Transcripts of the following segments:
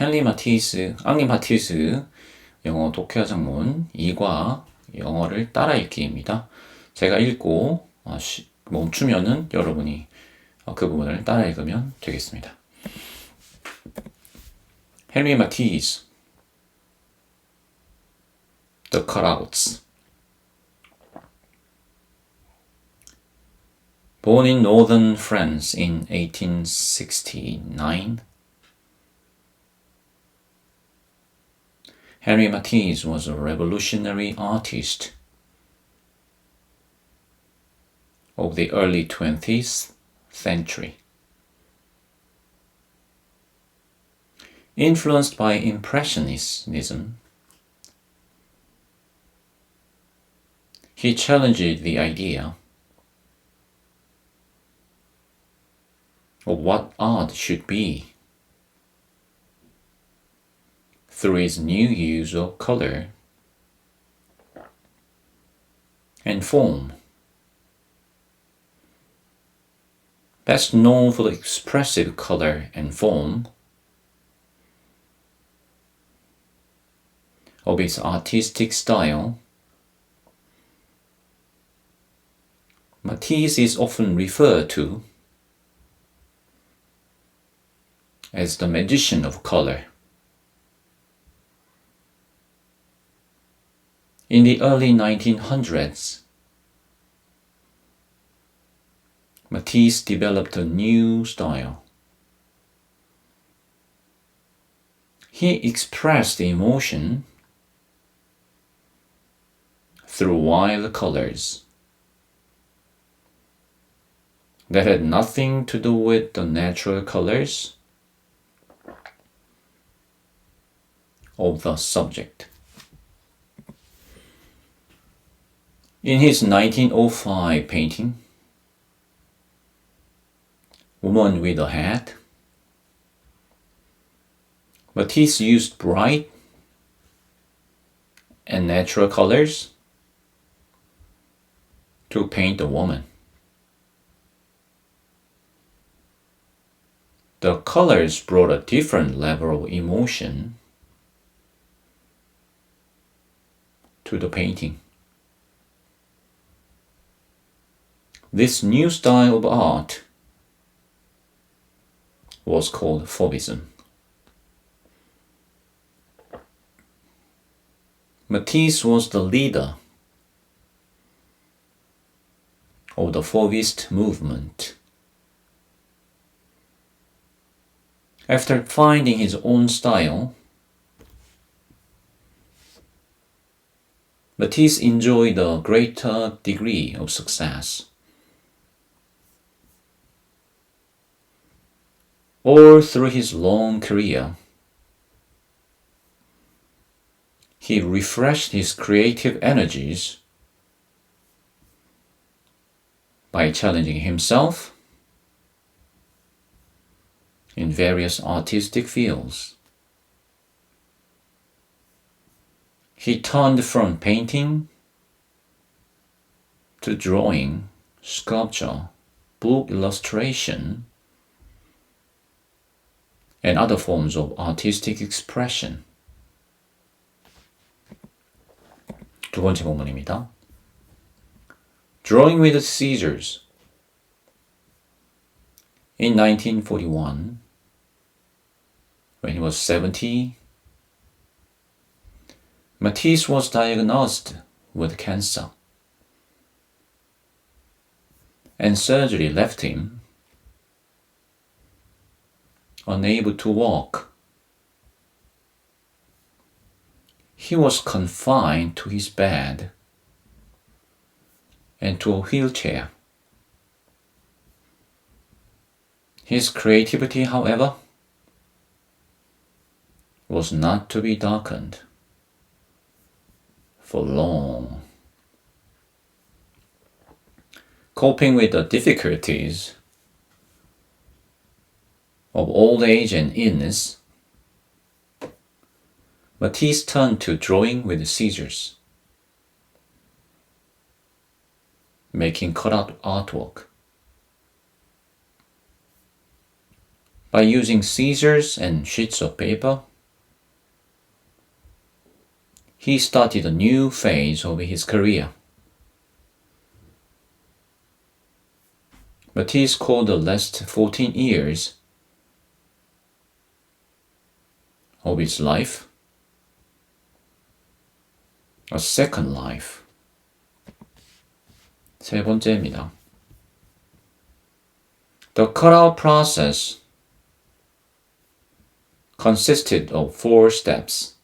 헨리 마티스, 앙리 마티스 영어 독해와 작문 2과 영어를 따라 읽기입니다. 제가 읽고 멈추면은 여러분이 그 부분을 따라 읽으면 되겠습니다. Henry Matisse, The Cutouts. Born in northern France in 1869, Henry Matisse was a revolutionary artist of the early 20th century. Influenced by Impressionism, he challenged the idea of what art should be through his new use of color and form. Best known for the expressive color and form of his artistic style, Matisse is often referred to as the magician of color. In the early 1900s, Matisse developed a new style. He expressed emotion through wild colors that had nothing to do with the natural colors of the subject. In his 1905 painting, Woman with a Hat, Matisse used bright and natural colors to paint a woman. The colors brought a different level of emotion to the painting. This new style of art was called Fauvism. Matisse was the leader of the Fauvist movement. After finding his own style, Matisse enjoyed a greater degree of success. All through his long career, he refreshed his creative energies by challenging himself in various artistic fields. He turned from painting to drawing, sculpture, book illustration, and other forms of artistic expression. 두 번째 본문입니다. Drawing with scissors. In 1941, when he was 70, Matisse was diagnosed with cancer, and surgery left him unable to walk. He was confined to his bed and to a wheelchair. His creativity, however, was not to be darkened for long. Coping with the difficulties of old age and illness, Matisse turned to drawing with scissors, making cutout artwork. By using scissors and sheets of paper, he started a new phase of his career. Matisse called the last 14 years of his life a second life. 세 번째입니다. The cutout process consisted of 4 steps.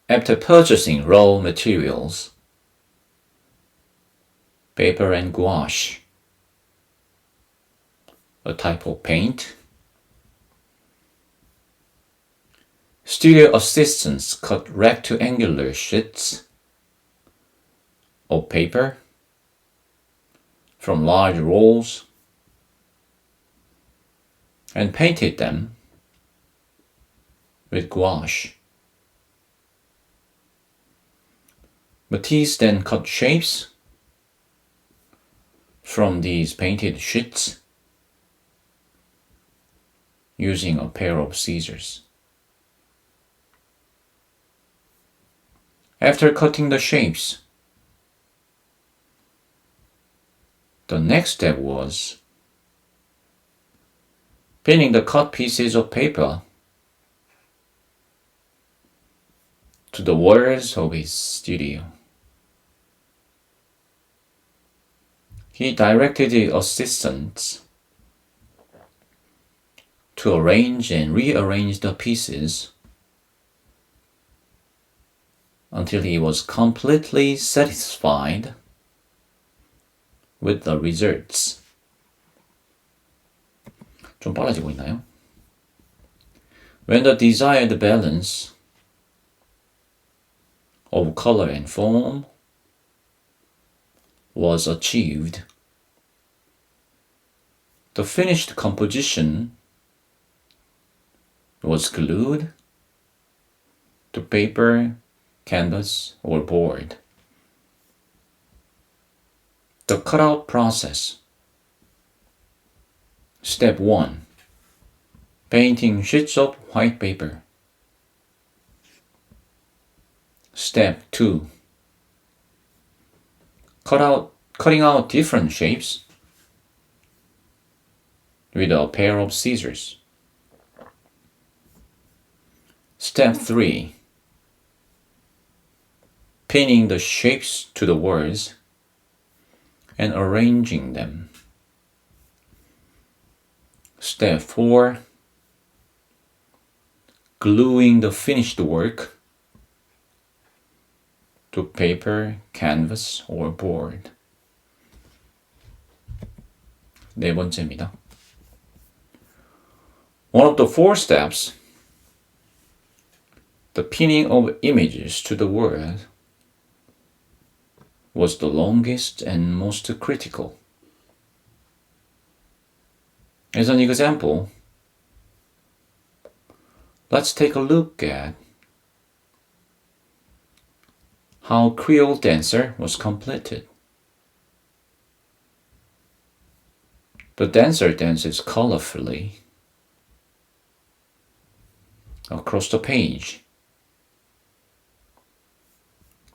After purchasing raw materials, paper and gouache, a type of paint, studio assistants cut rectangular sheets of paper from large rolls and painted them with gouache. Matisse then cut shapes from these painted sheets using a pair of scissors. After cutting the shapes, the next step was pinning the cut pieces of paper to the walls of his studio. He directed the assistants to arrange and rearrange the pieces until he was completely satisfied with the results. 좀 빨라지고 있나요? When the desired balance of color and form was achieved, the finished composition was glued to paper, canvas, or board. The cutout process. Step 1. Painting sheets of white paper. Step 2. Cutting out different shapes with a pair of scissors. Step 3. Pinning the shapes to the walls and arranging them. Step 4. Gluing the finished work to paper, canvas, or board. 네 번째입니다. One of the 4 steps, the pinning of images to the wall, was the longest and most critical. As an example, let's take a look at how Creole Dancer was completed. The dancer dances colorfully across the page,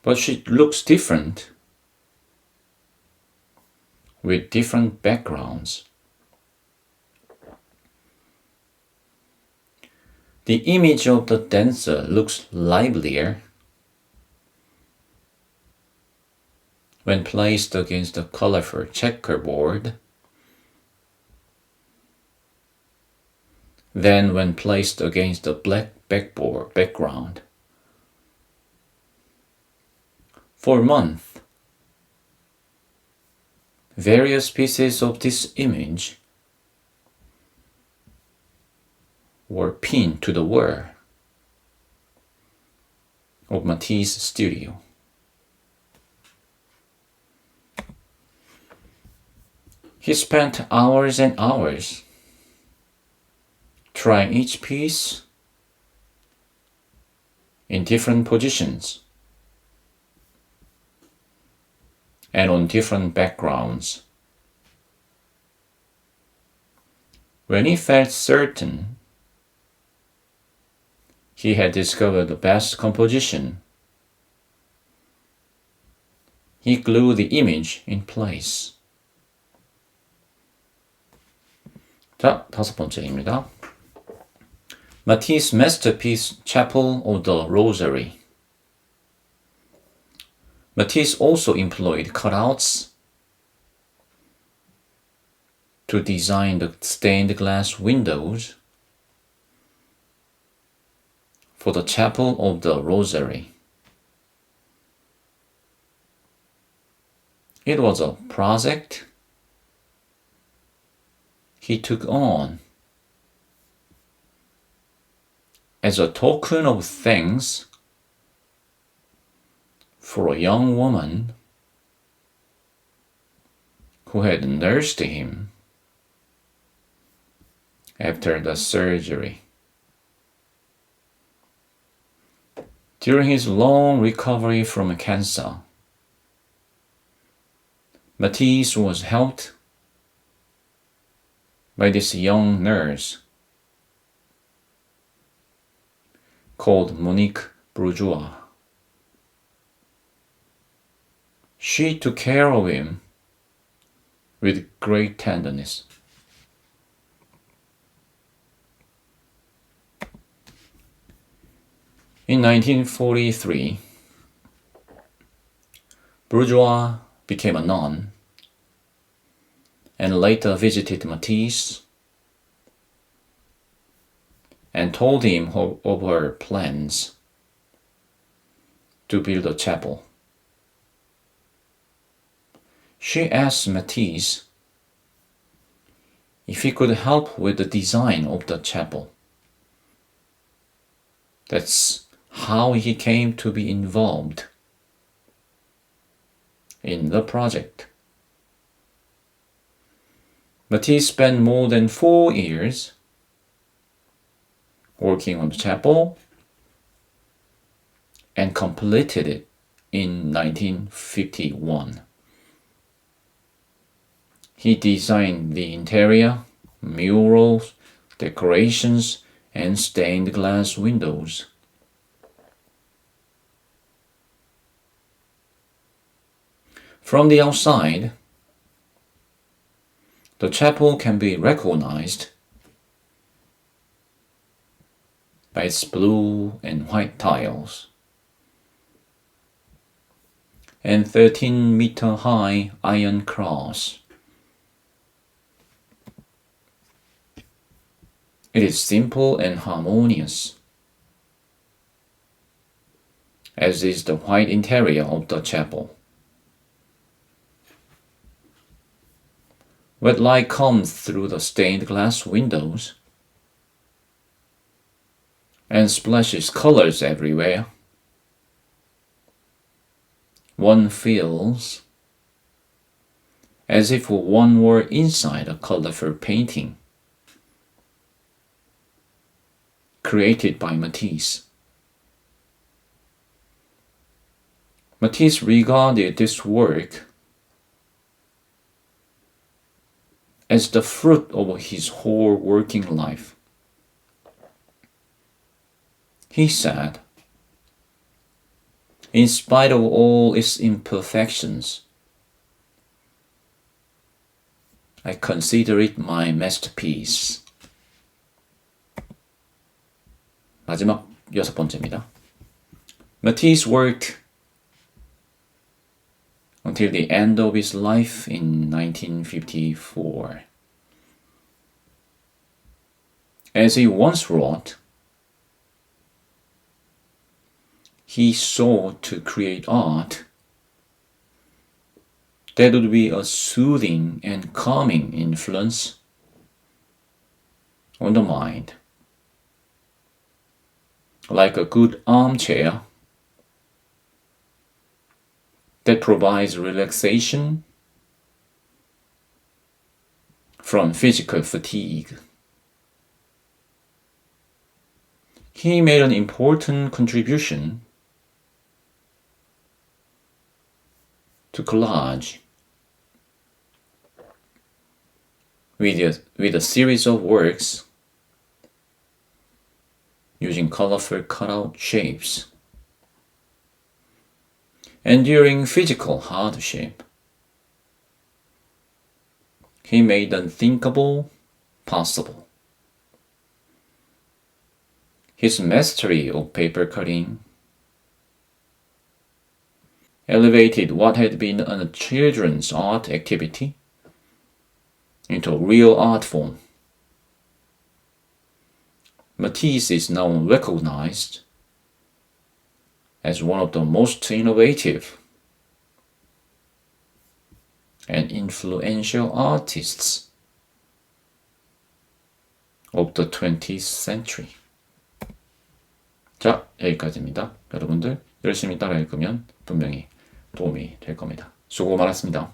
but she looks different with different backgrounds. The image of the dancer looks livelier when placed against the colorful checkerboard than when placed against the black background. For months, various pieces of this image were pinned to the wall of Matisse's studio. He spent hours and hours trying each piece in different positions and on different backgrounds. When he felt certain he had discovered the best composition. He glued the image in place. 자, 다섯 번째입니다. Matisse's masterpiece, Chapel of the Rosary. Matisse also employed cutouts to design the stained glass windows for the Chapel of the Rosary. It was a project he took on as a token of thanks for a young woman who had nursed him after the surgery. During his long recovery from cancer, Matisse was helped by this young nurse called Monique Bourgeois. She took care of him with great tenderness. In 1943, Bourgeois became a nun and later visited Matisse and told him of her plans to build a chapel. She asked Matisse if he could help with the design of the chapel. That's how he came to be involved in the project. Matisse spent more than 4 years working on the chapel and completed it in 1951. He designed the interior, murals, decorations, and stained glass windows. From the outside, the chapel can be recognized by its blue and white tiles and 13-meter-high iron cross. It is simple and harmonious, as is the white interior of the chapel. Wet light comes through the stained glass windows and splashes colors everywhere. One feels as if one were inside a colorful painting created by Matisse. Matisse regarded this work as the fruit of his whole working life. He said, "In spite of all its imperfections, I consider it my masterpiece." 마지막 6번째입니다. Matisse worked until the end of his life in 1954. As he once wrote, he sought to create art that would be a soothing and calming influence on the mind, like a good armchair that provides relaxation from physical fatigue. He made an important contribution to collage with a series of works using colorful cutout shapes. Enduring physical hardship. He made the unthinkable possible. His mastery of paper cutting elevated what had been a children's art activity into a real art form. Matisse is now recognized as one of the most innovative and influential artists of the 20th century. 자, 여기까지입니다. 여러분들 열심히 따라 읽으면 분명히 도움이 될 겁니다. 수고 많았습니다.